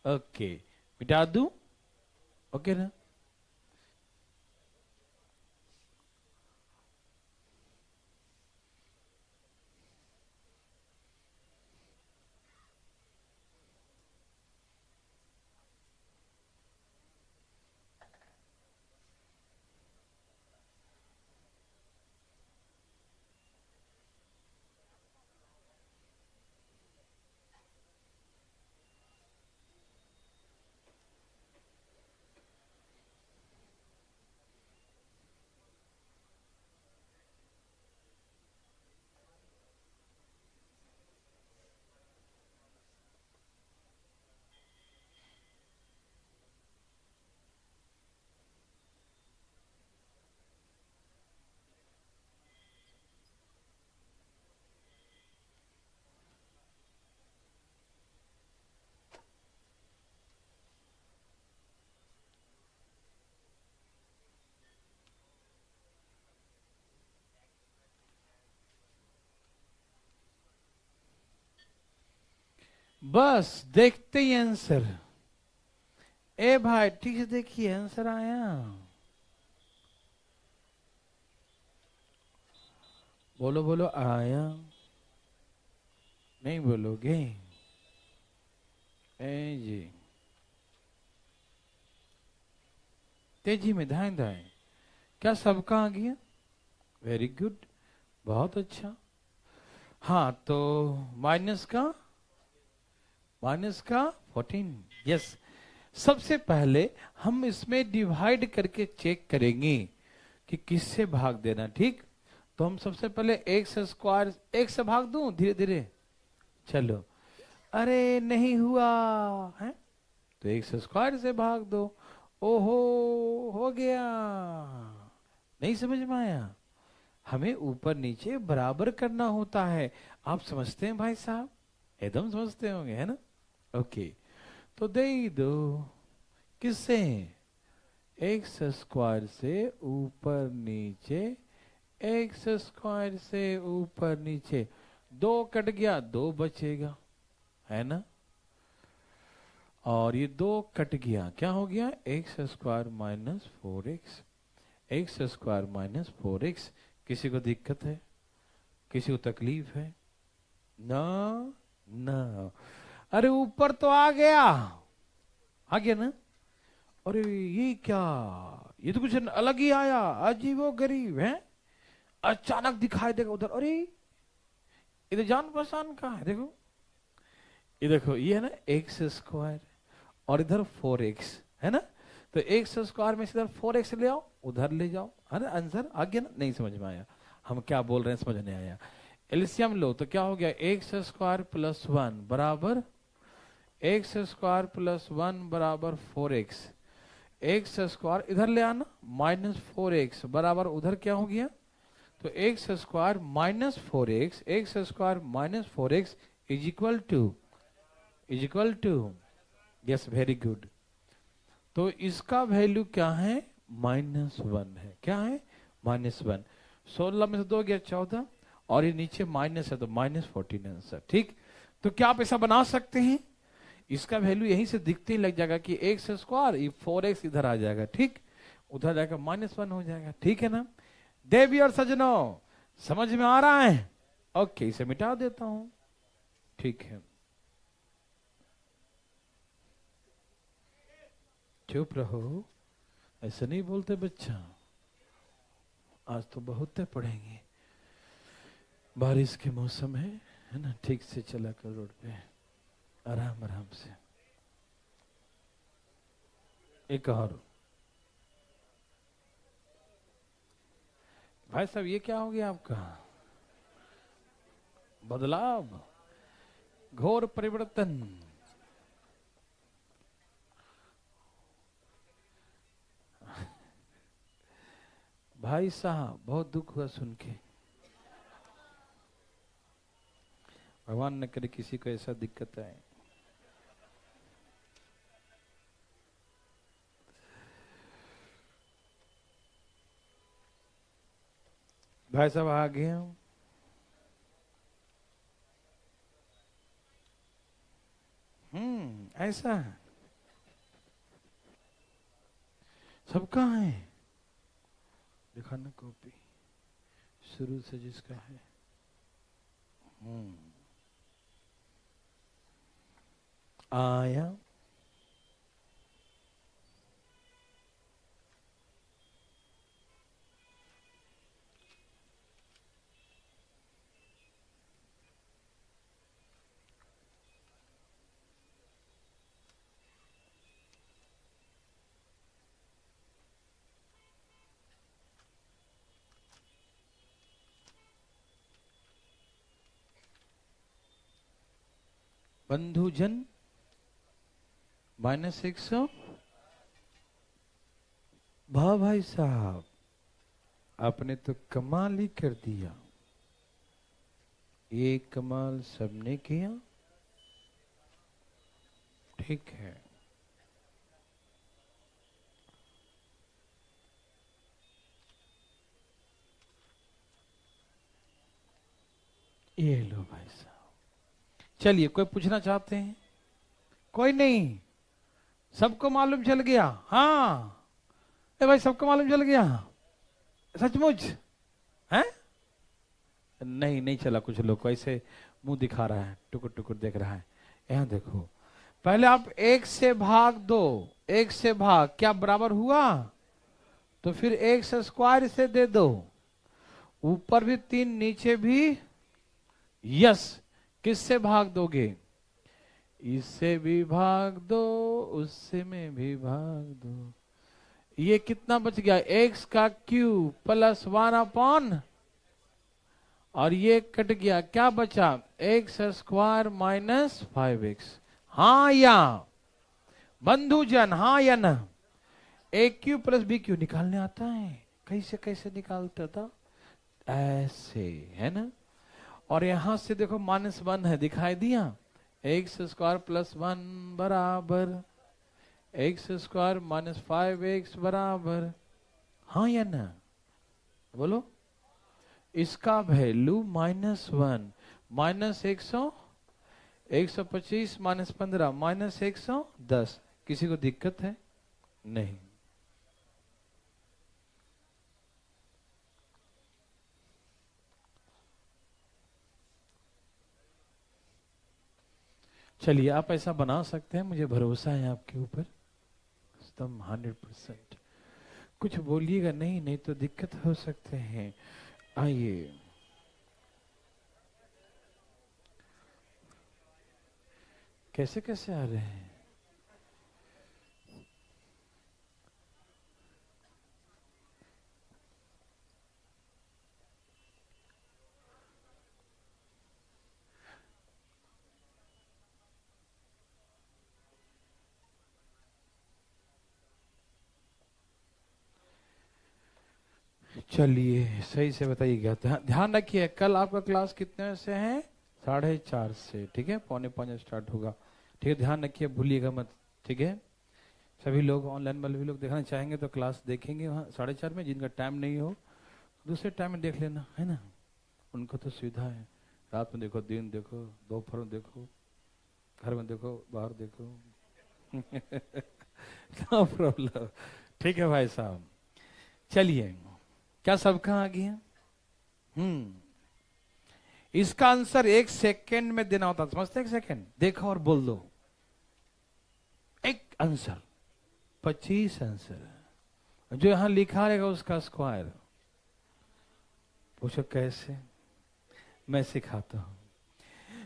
ओके, मिटा दूं? ओके ना? बस देखते ही आंसर। ए भाई ठीक से देखिए, आंसर आया। बोलो बोलो, आया। नहीं बोलोगे? ए जी, तेजी में, दाएं दाएं। क्या सबका आ गया? वेरी गुड, बहुत अच्छा। हाँ तो माइनस का, माइनस का 14। यस। सबसे पहले हम इसमें डिवाइड करके चेक करेंगे कि किससे भाग देना। ठीक, तो हम सबसे पहले एक्स स्क्वायर, एक से भाग दूं धीरे धीरे। चलो, अरे नहीं हुआ है तो एक्स स्क्वायर से भाग दो। ओहो, हो गया। नहीं समझ में आया? हमें ऊपर नीचे बराबर करना होता है। आप समझते हैं भाई साहब? एकदम समझते होंगे, है ना? ओके, तो दे दो। किससे? एक्स स्क्वायर से ऊपर नीचे, एक्स स्क्वायर से ऊपर नीचे। दो कट गया, दो बचेगा, है ना? और ये दो कट गया, क्या हो गया? X square minus 4x। X square minus 4x। किसी को दिक्कत है? किसी को तकलीफ है? ना ना। अरे ऊपर तो आ गया, आ गया ना? अरे ये क्या, ये तो कुछ अलग ही आया, अजीबो गरीब है। अचानक दिखाई देगा उधर, अरे इधर जान पहचान का है, देखो ये, देखो ये है ना एक्स स्क्वायर, और इधर 4x, है ना? तो एक्स स्क्वायर में से इधर 4x ले आओ, उधर ले जाओ, है ना? आंसर आ गया ना? नहीं समझ में आया? हम क्या बोल रहे हैं समझ नहीं आया? एलसीएम लो तो क्या हो गया? एक्स स्क्वायर प्लस 1 बराबर, एक्स स्क्वायर प्लस 1 बराबर 4x। एक्स स्क्वायर इधर ले आना, माइनस 4x बराबर उधर क्या हो गया? तो x square minus 4x, x square minus 4x is equal to, yes very good. तो इसका वैल्यू क्या है? -1 है। क्या है? -1। 16 में से 2 गया 14, और ये नीचे माइनस है तो -14 आंसर। ठीक, तो क्या आप ऐसा बना सकते हैं? इसका वैल्यू यहीं से दिखते ही लग जाएगा कि एक्स स्क्वायर, ये 4x इधर आ जाएगा। ठीक, उधर जाएगा -1 हो जाएगा। ठीक है ना देवी और सजनों, समझ में आ रहा है? ओके, इसे मिटा देता हूं। ठीक है, चुप रहो, ऐसे नहीं बोलते बच्चा। आज तो बहुत पढ़ेंगे, बारिश के मौसम है ना? ठीक से चला कर रोड पे, आराम आराम से। एक और भाई साहब, ये क्या हो गया आपका? बदलाव, घोर परिवर्तन। भाई साहब बहुत दुख हुआ सुन के। भगवान न करे किसी को ऐसा दिक्कत आए। भाई साहब आ गए हम। ऐसा है, सबका है। दिखाना कॉपी, शुरू से जिसका है। आया। बंधुजन -100। वाह भाई साहब, आपने तो कमाल ही कर दिया। ये कमाल सबने किया। ठीक है, ये लो भाई साहब, चलिए, कोई पूछना चाहते हैं? कोई नहीं, सबको मालूम चल गया? हाँ भाई, सबको मालूम चल गया सचमुच? है नहीं, नहीं चला। कुछ लोग को ऐसे मुंह दिखा रहा है, टुकुर टुकुर देख रहा है। यहाँ देखो, पहले आप 1 से भाग दो, 1 से भाग, क्या बराबर हुआ? तो फिर 1 से स्क्वायर से दे दो, ऊपर भी 3 नीचे भी। यस, किससे भाग दोगे? इससे भी भाग दो, उससे में भी भाग दो। ये कितना बच गया? x का क्यूब प्लस 1 अपॉन, और ये कट गया, क्या बचा? X square minus 5x। हाँ या बंधुजन, हाँ या ना? ए क्यू प्लस बी क्यू निकालने आता है? कैसे कैसे निकालता था? ऐसे, है ना? और यहां से देखो -1 है, दिखाई दिया? एक्स स्क्वायर प्लस 1 बराबर एक्स स्क्वायर माइनस 5x बराबर, हाँ या ना? बोलो। इसका वैल्यू -1 माइनस 125 माइनस 15 माइनस 110। किसी को दिक्कत है? नहीं। चलिए, आप ऐसा बना सकते हैं, मुझे भरोसा है आपके ऊपर एकदम 100%। कुछ बोलिएगा नहीं, नहीं तो दिक्कत हो सकते हैं। आइए, कैसे कैसे आ रहे हैं? चलिए, सही से बताइएगा। ध्यान रखिए, कल आपका क्लास कितने से है? 4:30 से, ठीक है? 4:45 स्टार्ट होगा, ठीक है? ध्यान रखिए, भूलिएगा मत, ठीक है? सभी लोग, ऑनलाइन वाले भी लोग देखना चाहेंगे तो क्लास देखेंगे वहाँ 4:30 में। जिनका टाइम नहीं हो दूसरे टाइम में देख लेना, है ना? उनको तो सुविधा है, रात में देखो, दिन देखो, दोपहर में देखो, घर में देखो, बाहर देखो। नो प्रॉब्लम, ठीक है भाई साहब। चलिए, क्या सबका आ गया? इसका आंसर 1 सेकेंड में देना होता, समझते? 1 सेकेंड देखो और बोल दो एक आंसर, 25 आंसर। जो यहां लिखा रहेगा उसका स्क्वायर। पूछो कैसे? मैं सिखाता हूं।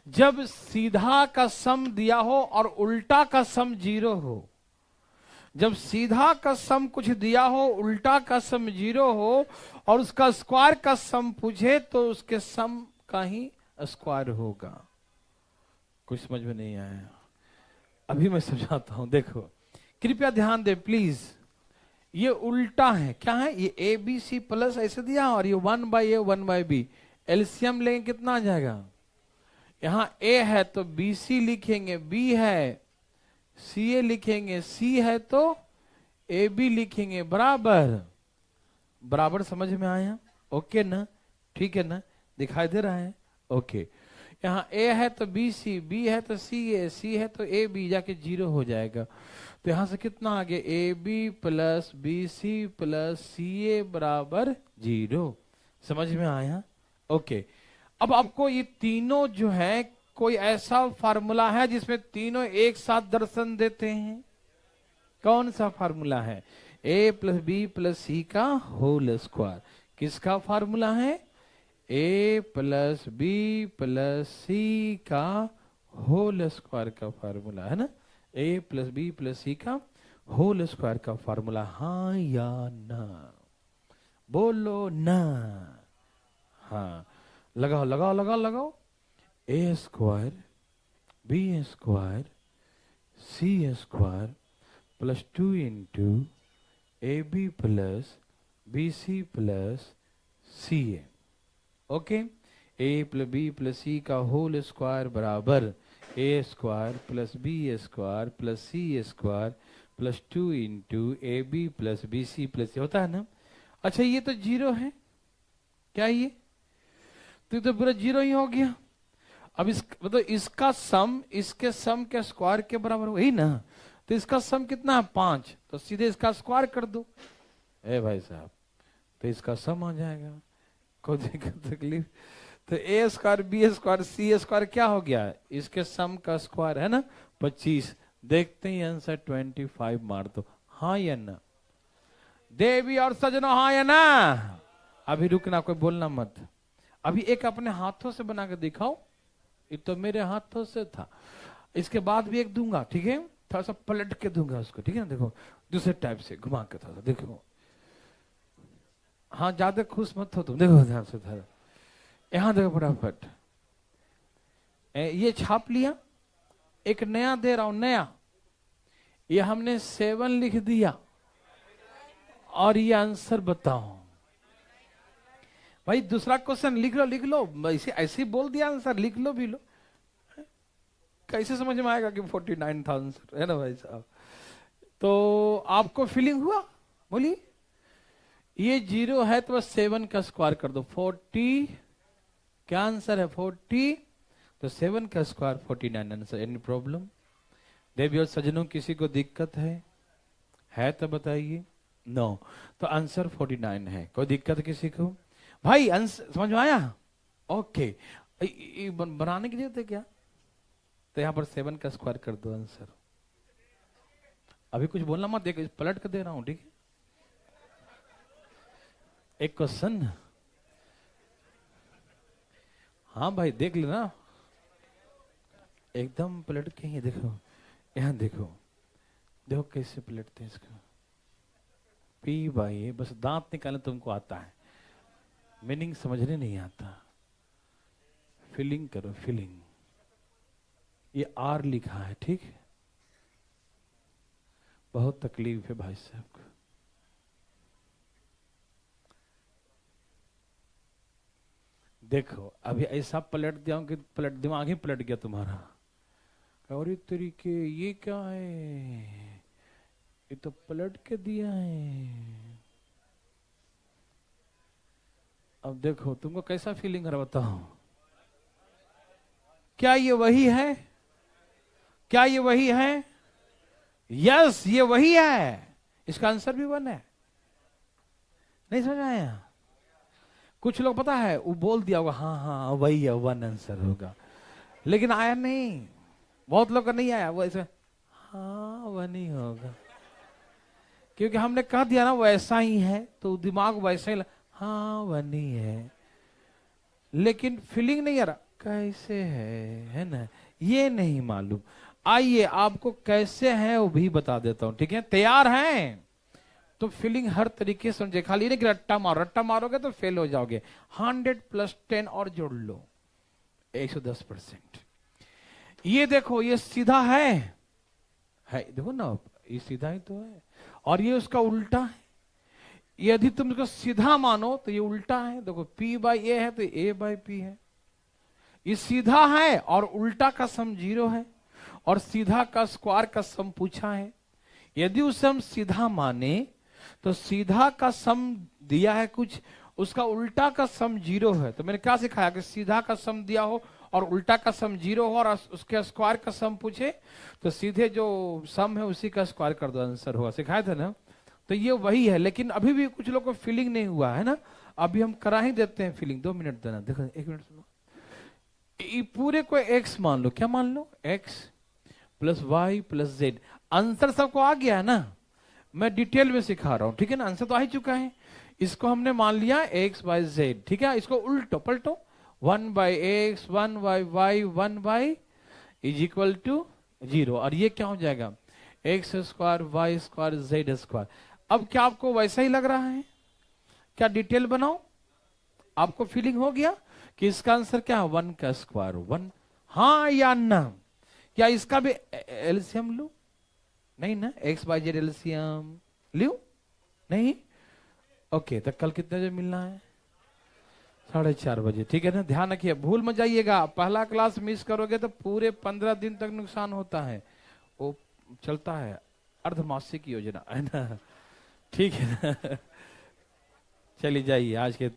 जब सीधा का सम दिया हो और उल्टा का सम 0 हो, जब सीधा का सम कुछ दिया हो, उल्टा का सम 0 हो, और उसका स्क्वायर का सम पूछे, तो उसके सम का ही स्क्वायर होगा। कुछ समझ में नहीं आया? अभी मैं समझाता हूं, देखो कृपया ध्यान दे प्लीज। ये उल्टा है, क्या है? ये ए बी सी प्लस ऐसे दिया, और ये 1/a 1/b। एलसीएम लेंगे कितना आ जाएगा? यहां ए है तो बी सी लिखेंगे, बी है सी ए लिखेंगे, सी है तो ए बी लिखेंगे, बराबर। बराबर समझ में आया? ओके ना? ठीक है ना? दिखाई दे रहा है? ओके। यहाँ ए है तो बी सी, बी है तो सी ए, सी है तो ए बी, जाके 0 हो जाएगा। तो यहां से कितना आ गया? A B plus B C plus C A बराबर 0। समझ में आया? ओके। अब आपको ये तीनों जो है, कोई ऐसा फार्मूला है जिसमें तीनों एक साथ दर्शन देते हैं? कौन सा फार्मूला है? ए प्लस बी प्लस सी का होल स्क्वायर। किसका फार्मूला है? ए प्लस बी प्लस सी का होल स्क्वायर का फार्मूला, है ना? ए प्लस बी प्लस सी का होल स्क्वायर का फार्मूला। हाँ या ना? बोलो ना। हाँ, लगाओ लगाओ लगाओ लगाओ। A square B square C square plus 2 into A B plus B C plus C A. Okay. A plus B plus C का होल स्क्वायर बराबर A square plus B square plus C square plus 2 into A B plus B C plus, होता है ना? अच्छा, ये तो 0 है, क्या ये? तो पूरा 0 ही हो गया। अब इस मतलब इसका सम इसके सम के स्क्वायर के बराबर वही ना, तो इसका सम कितना है 5, तो सीधे इसका स्क्वायर कर दो ए भाई साहब, तो इसका सम आ जाएगा, कोई दिक्कत तकलीफ। तो ए square B square C square क्या हो गया, इसके सम का स्क्वायर है ना 25। देखते ही आंसर 25 मार दो, हाँ या ना देवी और सजनों, हाँ या ना। अभी रुकना, कोई बोलना मत, अभी एक अपने हाथों से बना के दिखाओ, ये तो मेरे हाथों से था, इसके बाद भी एक दूंगा, ठीक है, थोड़ा सा पलट के दूंगा उसको, ठीक है ना, देखो दूसरे टाइप से घुमा के थोड़ा सा देखो, हाँ ज्यादा खुश मत हो तुम, देखो ध्यान से थोड़ा, यहां देखो फटाफट, ये छाप लिया, एक नया दे रहा हूं, नया, ये हमने 7 लिख दिया, और ये आंसर बताओ भाई। दूसरा क्वेश्चन लिख लो, ऐसे ऐसे ही बोल दिया आंसर, लिख लो भी लो, कैसे समझ में आएगा कि 49,000 है ना भाई साहब। तो आपको फीलिंग हुआ, बोलिए, ये 0 है तो बस 7 का स्क्वायर कर दो, 40, क्या आंसर है 40, तो 7 का स्क्वायर 49 आंसर। एनी प्रॉब्लम देवी और सज्जनों, किसी को दिक्कत है तो बताइए, नो, तो आंसर 49 है, कोई दिक्कत किसी को भाई, आंसर समझ में आया, ओके। बनाने की जरूरत है क्या, तो यहां पर 7 का स्क्वायर कर दो आंसर, अभी कुछ बोलना मत, देखो पलट कर दे रहा हूं, ठीक है, एक क्वेश्चन, हाँ भाई देख लेना, एकदम पलट के ही देखो, यहां देखो, देखो कैसे पलटते हैं इसको, पी भाई, बस दांत निकालने तुमको आता है, मीनिंग समझने नहीं आता, फीलिंग करो फीलिंग, ये आर लिखा है, ठीक है, बहुत तकलीफ है भाई साहब को, देखो अभी ऐसा पलट दिया हूं कि पलट, दिमाग ही पलट गया तुम्हारा, और ये तरीके, ये क्या है, ये तो पलट के दिया है। अब देखो तुमको कैसा फीलिंग है बताओ, क्या ये वही है, क्या ये वही है, यस ये वही है, इसका आंसर भी 1 है, नहीं समझ आया। कुछ लोग पता है वो बोल दिया होगा, हाँ हाँ वही है, 1 आंसर होगा, लेकिन आया नहीं, बहुत लोग का नहीं आया, वो ऐसे हाँ 1 ही होगा, क्योंकि हमने कह दिया ना वो ऐसा ही है, तो दिमाग वैसा ही हाँ 1 ही है, लेकिन फीलिंग नहीं आ रहा कैसे है ना, ये नहीं मालूम। आइए आपको कैसे है वो भी बता देता हूं, ठीक है, तैयार हैं, तो फीलिंग हर तरीके से समझे, खाली नहीं कि रट्टा मारो, रट्टा मारोगे तो फेल हो जाओगे, 100 + 10 और जोड़ लो 110%। ये देखो ये सीधा है देखो ना, ये सीधा ही तो है, और ये उसका उल्टा है, यदि तुम इसको सीधा मानो तो ये उल्टा है, देखो P/A है तो A/P है, ये सीधा है और उल्टा का सम 0 है, और सीधा का स्क्वायर का सम पूछा है, यदि उसे हम सीधा माने तो सीधा का सम दिया है कुछ, उसका उल्टा का सम 0 है, तो मैंने क्या सिखाया कि सीधा का सम दिया हो और उल्टा का सम 0 हो और उसके स्क्वायर का सम पूछे तो सीधे जो सम है उसी का स्क्वायर कर दो, आंसर होगा, सिखाया था ना। तो ये वही है, लेकिन अभी भी कुछ लोग को फीलिंग नहीं हुआ है ना, अभी हम करा ही देते हैं फीलिंग, 2 मिनट देना, देखो 1 मिनट सुनो, ये पूरे को x मान लो, क्या मान लो, x + y + z, आंसर सबको आ गया है ना, मैं डिटेल में सिखा रहा हूं, ठीक है ना, आंसर तो आ ही चुका है, इसको हमने मान लिया x by z, ठीक है, इसको उल्टो पलटो, 1/x 1/y 1y = 0, और ये क्या हो जाएगा x² y² z²। अब क्या आपको वैसा ही लग रहा है, क्या डिटेल बनाओ, आपको फीलिंग हो गया कि इसका आंसर क्या है 1 का स्क्वायर 1, हाँ या ना, क्या इसका भी एलसीएम लू, नहीं ना, x/z एलसीएम लू नहीं, ओके, तो कल कितने बजे मिलना है, 4:30 बजे, ठीक है ना, ध्यान रखिए, भूल मत जाइएगा, पहला क्लास मिस करोगे तो पूरे 15 दिन तक नुकसान होता है, वो चलता है अर्धमासिक योजना है ना, ठीक है ना, चलिए जाइए आज के